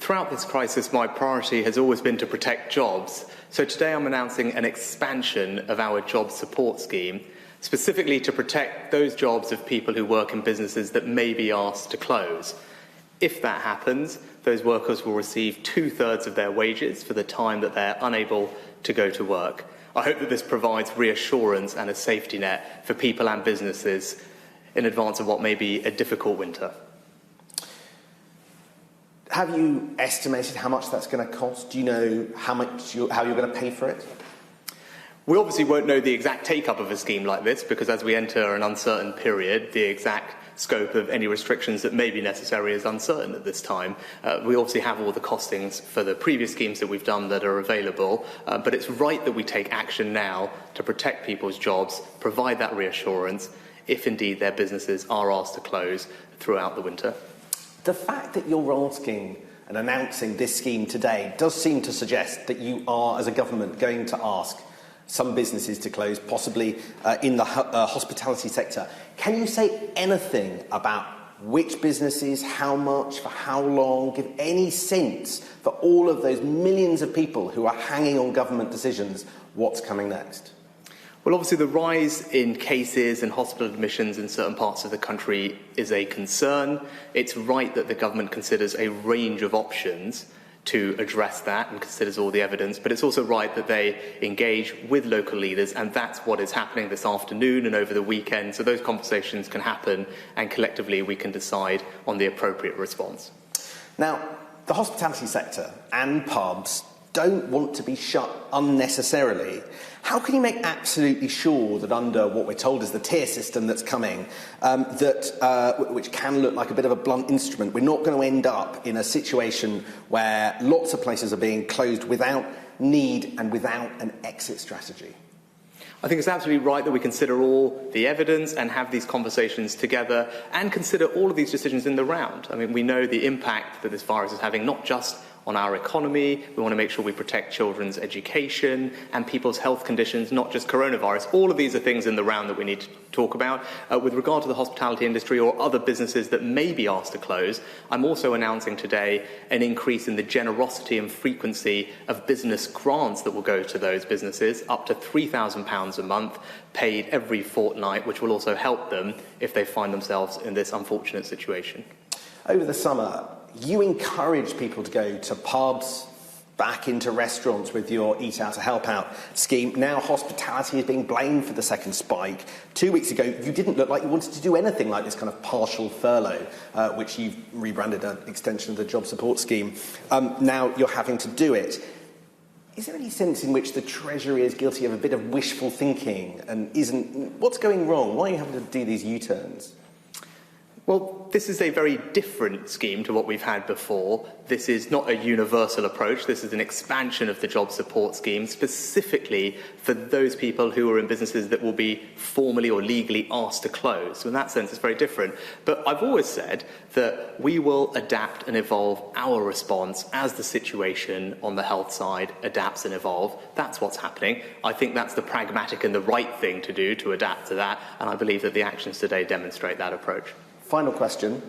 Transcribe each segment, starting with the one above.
throughout this crisis, my priority has always been to protect jobs. So today I'm announcing an expansion of our job support scheme, specifically to protect those jobs of people who work in businesses that may be asked to close. If that happens, those workers will receive 2/3 of their wages for the time that they're unable to go to work. I hope that this provides reassurance and a safety net for people and businesses in advance of what may be a difficult winter. Have you estimated how much that's going to cost? Do you know how you're going to pay for it? We obviously won't know the exact take-up of a scheme like this because as we enter an uncertain period, the exact scope of any restrictions that may be necessary is uncertain at this time. We obviously have all the costings for the previous schemes that we've done that are available, but it's right that we take action now to protect people's jobs, provide that reassurance, if indeed their businesses are asked to close throughout the winter. The fact that you're asking and announcing this scheme today does seem to suggest that you are, as a government, going to ask some businesses to close, possibly in the hospitality sector. Can you say anything about which businesses, how much, for how long? Give any sense for all of those millions of people who are hanging on government decisions, what's coming next? Well, obviously the rise in cases and hospital admissions in certain parts of the country is a concern. It's right that the government considers a range of options to address that and considers all the evidence, but it's also right that they engage with local leaders, and that's what is happening this afternoon and over the weekend. So those conversations can happen and collectively we can decide on the appropriate response. Now, the hospitality sector and pubs don't want to be shut unnecessarily. How can you make absolutely sure that under what we're told is the tier system that's coming, which can look like a bit of a blunt instrument, we're not going to end up in a situation where lots of places are being closed without need and without an exit strategy? I think it's absolutely right that we consider all the evidence and have these conversations together and consider all of these decisions in the round. I mean, we know the impact that this virus is having not just on our economy. We want to make sure we protect children's education and people's health conditions, not just coronavirus. All of these are things in the round that we need to talk about. With regard to the hospitality industry or other businesses that may be asked to close, I'm also announcing today an increase in the generosity and frequency of business grants that will go to those businesses, up to £3,000 a month, paid every fortnight, which will also help them if they find themselves in this unfortunate situation. Over the summer, you encourage people to go to pubs, back into restaurants with your Eat Out to Help Out scheme. Now hospitality is being blamed for the second spike. 2 weeks ago, you didn't look like you wanted to do anything like this kind of partial furlough, which you've rebranded an extension of the job support scheme. Now you're having to do it. Is there any sense in which the Treasury is guilty of a bit of wishful thinking and what's going wrong? Why are you having to do these U-turns? Well, this is a very different scheme to what we've had before. This is not a universal approach. This is an expansion of the job support scheme specifically for those people who are in businesses that will be formally or legally asked to close. So in that sense, it's very different. But I've always said that we will adapt and evolve our response as the situation on the health side adapts and evolves. That's what's happening. I think that's the pragmatic and the right thing to do, to adapt to that. And I believe that the actions today demonstrate that approach. Final question.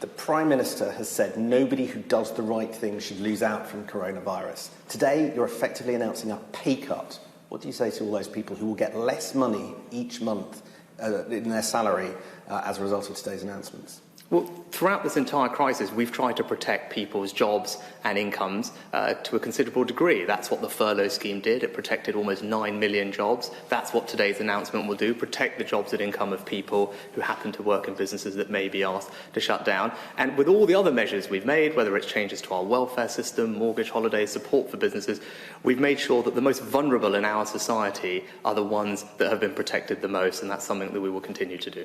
The Prime Minister has said nobody who does the right thing should lose out from coronavirus. Today, you're effectively announcing a pay cut. What do you say to all those people who will get less money each month in their salary as a result of today's announcements? Well, throughout this entire crisis, we've tried to protect people's jobs and incomes to a considerable degree. That's what the furlough scheme did. It protected almost 9 million jobs. That's what today's announcement will do, protect the jobs and income of people who happen to work in businesses that may be asked to shut down. And with all the other measures we've made, whether it's changes to our welfare system, mortgage holidays, support for businesses, we've made sure that the most vulnerable in our society are the ones that have been protected the most, and that's something that we will continue to do.